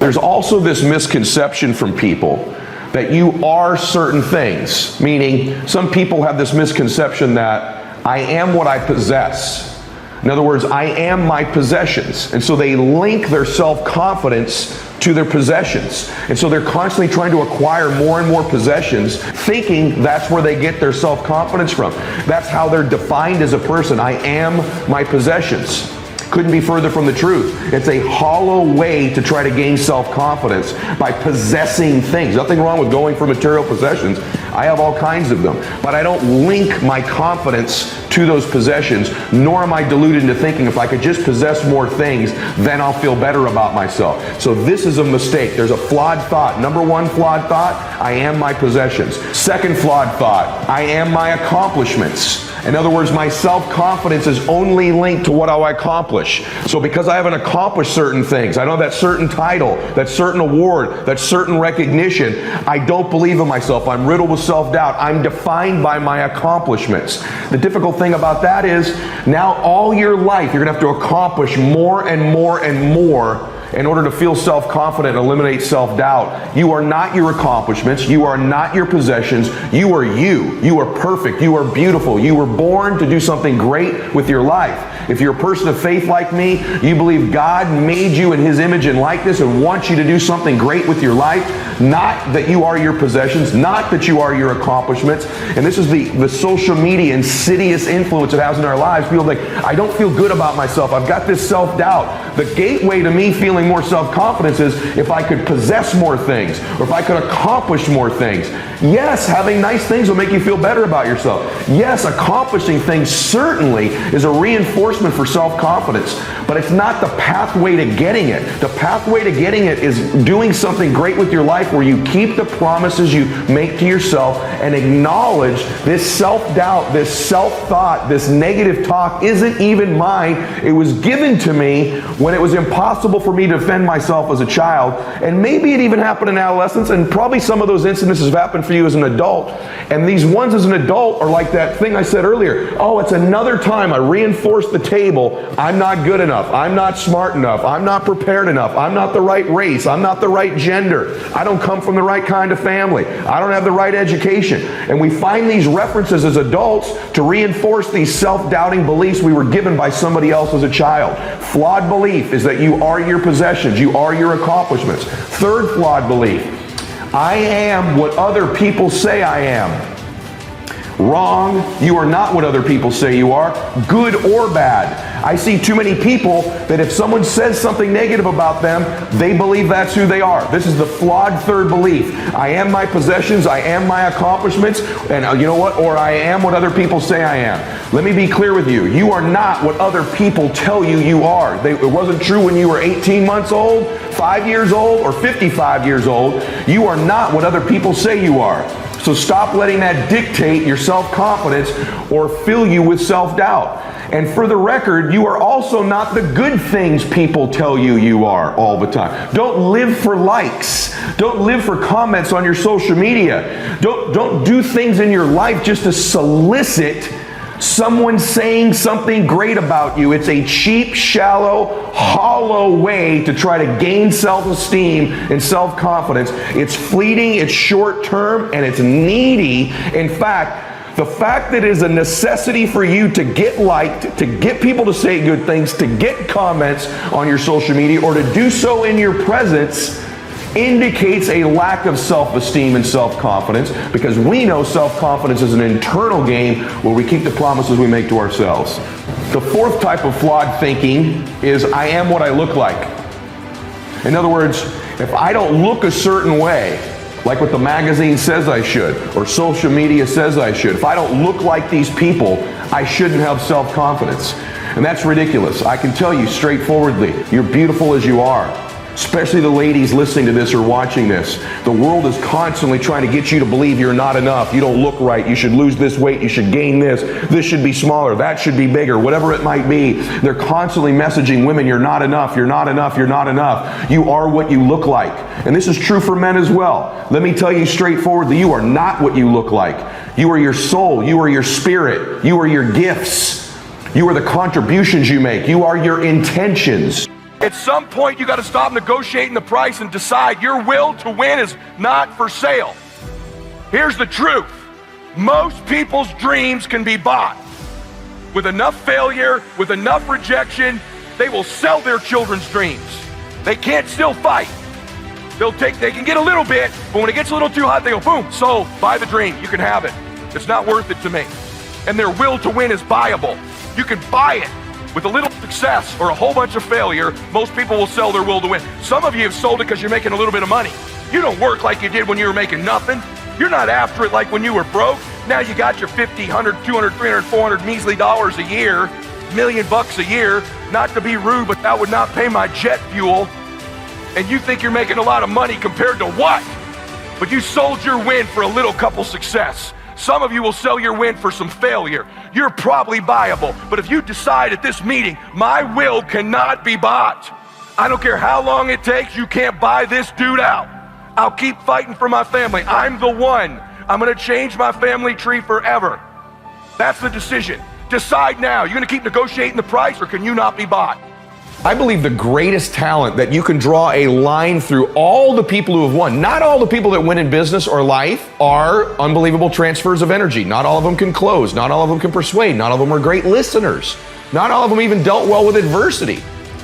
There's also this misconception from people that you are certain things, meaning some people have this misconception that I am what I possess. In other words, I am my possessions. And so they link their self-confidence to their possessions. And so they're constantly trying to acquire more and more possessions, thinking that's where they get their self-confidence from. That's how they're defined as a person. I am my possessions. Couldn't be further from the truth. It's a hollow way to try to gain self-confidence by possessing things. Nothing wrong with going for material possessions. I have all kinds of them. But I don't link my confidence to those possessions, nor am I deluded into thinking if I could just possess more things, then I'll feel better about myself. So this is a mistake. There's a flawed thought. Number one flawed thought, I am my possessions. Second flawed thought, I am my accomplishments. In other words, my self-confidence is only linked to what I accomplish. So because I haven't accomplished certain things, I don't have that certain title, that certain award, that certain recognition, I don't believe in myself. I'm riddled with self-doubt. I'm defined by my accomplishments. The difficult thing about that is now all your life you're going to have to accomplish more and more and more in order to feel self-confident and eliminate self-doubt. You are not your accomplishments. You are not your possessions. You are you. You are perfect. You are beautiful. You were born to do something great with your life. If you're a person of faith like me, you believe God made you in His image and likeness and wants you to do something great with your life, not that you are your possessions, not that you are your accomplishments. And this is the social media insidious influence it has in our lives. People are like, I don't feel good about myself. I've got this self-doubt. The gateway to me feeling more self-confidence is if I could possess more things, or if I could accomplish more things. Yes, having nice things will make you feel better about yourself. Yes, accomplishing things certainly is a reinforcement for self-confidence, but it's not the pathway to getting it. The pathway to getting it is doing something great with your life where you keep the promises you make to yourself and acknowledge this self-doubt, this self-thought, this negative talk isn't even mine. It was given to me when it was impossible for me to defend myself as a child, and maybe it even happened in adolescence, and probably some of those incidents have happened for you as an adult. And these ones as an adult are like that thing I said earlier. Oh, it's another time I reinforced the table. I'm not good enough. I'm not smart enough. I'm not prepared enough. I'm not the right race. I'm not the right gender. I don't come from the right kind of family. I don't have the right education. And we find these references as adults to reinforce these self-doubting beliefs we were given by somebody else as a child. Flawed belief is that you are your possessions. You are your accomplishments. Third flawed belief, I am what other people say I am. Wrong. You are not what other people say you are, good or bad. I see too many people that if someone says something negative about them, they believe that's who they are. This is the flawed third belief. I am my possessions, I am my accomplishments, and you know what? Or I am what other people say I am. Let me be clear with you. You are not what other people tell you you are. It wasn't true when you were 18 months old, 5 years old, or 55 years old. You are not what other people say you are. So stop letting that dictate your self-confidence or fill you with self-doubt. And for the record, you are also not the good things people tell you you are all the time. Don't live for likes. Don't live for comments on your social media. Don't do things in your life just to solicit someone saying something great about you. It's a cheap, shallow, hollow way to try to gain self-esteem and self-confidence. It's fleeting, it's short-term, and it's needy. In fact, the fact that it is a necessity for you to get liked, to get people to say good things, to get comments on your social media, or to do so in your presence indicates a lack of self-esteem and self-confidence, because we know self-confidence is an internal game where we keep the promises we make to ourselves. The fourth type of flawed thinking is I am what I look like. In other words, if I don't look a certain way, like what the magazine says I should, or social media says I should, if I don't look like these people, I shouldn't have self-confidence. And that's ridiculous. I can tell you straightforwardly, you're beautiful as you are. Especially the ladies listening to this or watching this. The world is constantly trying to get you to believe you're not enough. You don't look right. You should lose this weight. You should gain this. This should be smaller. That should be bigger. Whatever it might be. They're constantly messaging women, you're not enough. You're not enough. You're not enough. You are what you look like. And this is true for men as well. Let me tell you straightforwardly, you are not what you look like. You are your soul. You are your spirit. You are your gifts. You are the contributions you make. You are your intentions. At some point, you got to stop negotiating the price and decide your will to win is not for sale. Here's the truth. Most people's dreams can be bought. With enough failure, with enough rejection, they will sell their children's dreams. They can't still fight. They can get a little bit, but when it gets a little too hot, they go, boom, sold, buy the dream, you can have it. It's not worth it to me. And their will to win is buyable. You can buy it with a little success or a whole bunch of failure. Most people will sell their will to win. Some of you have sold it because you're making a little bit of money. You don't work like you did when you were making nothing. You're not after it like when you were broke. Now you got your 50, 100, 200, 300, 400 measly dollars a year, $1 million a year. Not to be rude, but that would not pay my jet fuel. And you think you're making a lot of money compared to what? But you sold your win for a little couple success. Some of you will sell your win for some failure. You're probably buyable. But if you decide at this meeting, my will cannot be bought. I don't care how long it takes, you can't buy this dude out. I'll keep fighting for my family. I'm the one. I'm gonna change my family tree forever. That's the decision. Decide now. You're gonna keep negotiating the price, or can you not be bought? I believe the greatest talent that you can draw a line through all the people who have won. Not all the people that win in business or life are unbelievable transfers of energy. Not all of them can close. Not all of them can persuade. Not all of them are great listeners. Not all of them even dealt well with adversity.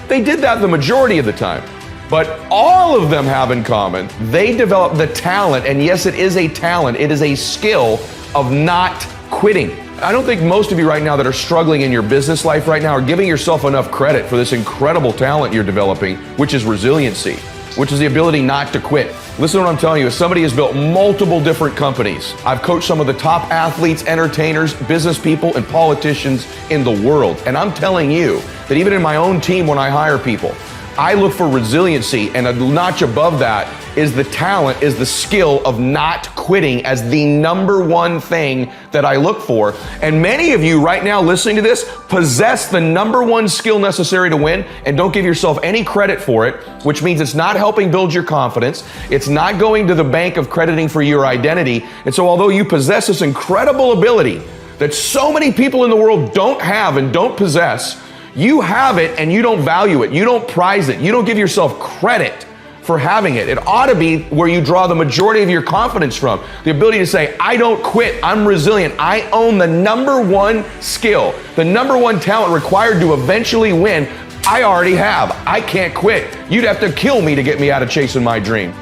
They did that the majority of the time. But all of them have in common, they developed the talent, and yes, it is a talent, it is a skill of not quitting. I don't think most of you right now that are struggling in your business life right now are giving yourself enough credit for this incredible talent you're developing, which is resiliency, which is the ability not to quit. Listen to what I'm telling you. As somebody has built multiple different companies, I've coached some of the top athletes, entertainers, business people, and politicians in the world. And I'm telling you that even in my own team, when I hire people, I look for resiliency, and a notch above that is the talent, is the skill of not quitting as the number one thing that I look for. And many of you right now listening to this possess the number one skill necessary to win, and don't give yourself any credit for it, which means it's not helping build your confidence. It's not going to the bank of crediting for your identity. And so although you possess this incredible ability that so many people in the world don't have and don't possess, you have it and you don't value it. You don't prize it. You don't give yourself credit for having it. It ought to be where you draw the majority of your confidence from. The ability to say, I don't quit. I'm resilient. I own the number one skill, the number one talent required to eventually win. I already have. I can't quit. You'd have to kill me to get me out of chasing my dream.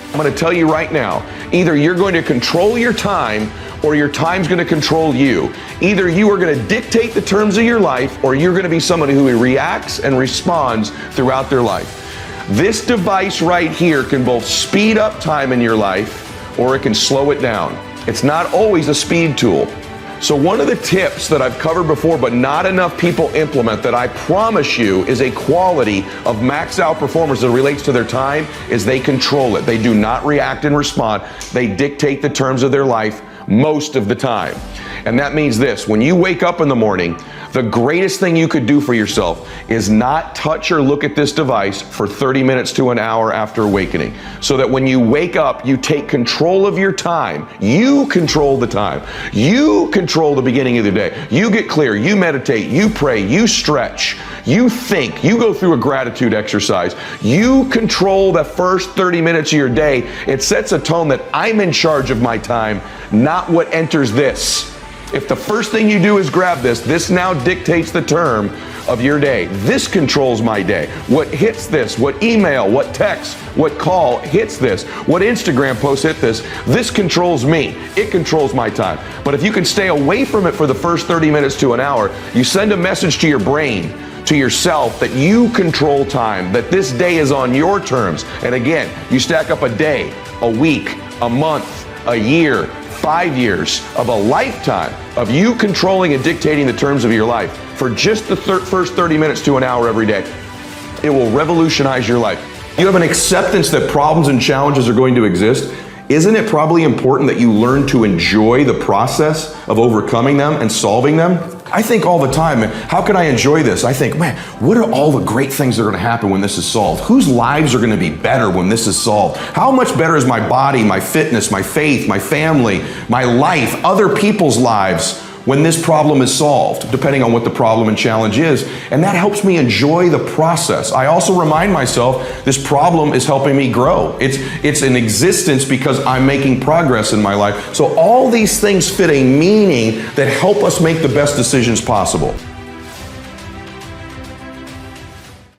I'm going to tell you right now, either you're going to control your time or your time's going to control you. Either you are going to dictate the terms of your life, or you're going to be somebody who reacts and responds throughout their life. This device right here can both speed up time in your life, or it can slow it down. It's not always a speed tool. So one of the tips that I've covered before, but not enough people implement, that I promise you is a quality of max out performers that relates to their time, is they control it. They do not react and respond. They dictate the terms of their life most of the time. And that means this: when you wake up in the morning, the greatest thing you could do for yourself is not touch or look at this device for 30 minutes to an hour after awakening. So that when you wake up, you take control of your time. You control the time. You control the beginning of the day. You get clear, you meditate, you pray, you stretch, you think, you go through a gratitude exercise. You control the first 30 minutes of your day. It sets a tone that I'm in charge of my time, not what enters this. If the first thing you do is grab this now dictates the term of your day. This controls my day. What hits this, what email, what text, what call hits this, what Instagram post hit this, this controls me. It controls my time. But if you can stay away from it for the first 30 minutes to an hour, you send a message to your brain, to yourself, that you control time, that this day is on your terms. And again, you stack up a day, a week, a month, a year, 5 years of a lifetime of you controlling and dictating the terms of your life for just the first 30 minutes to an hour every day. It will revolutionize your life. You have an acceptance that problems and challenges are going to exist. Isn't it probably important that you learn to enjoy the process of overcoming them and solving them? I think all the time, man, how can I enjoy this? I think, man, what are all the great things that are going to happen when this is solved? Whose lives are going to be better when this is solved? How much better is my body, my fitness, my faith, my family, my life, other people's lives when this problem is solved, depending on what the problem and challenge is. And that helps me enjoy the process. I also remind myself this problem is helping me grow. It's in existence because I'm making progress in my life. So all these things fit a meaning that help us make the best decisions possible.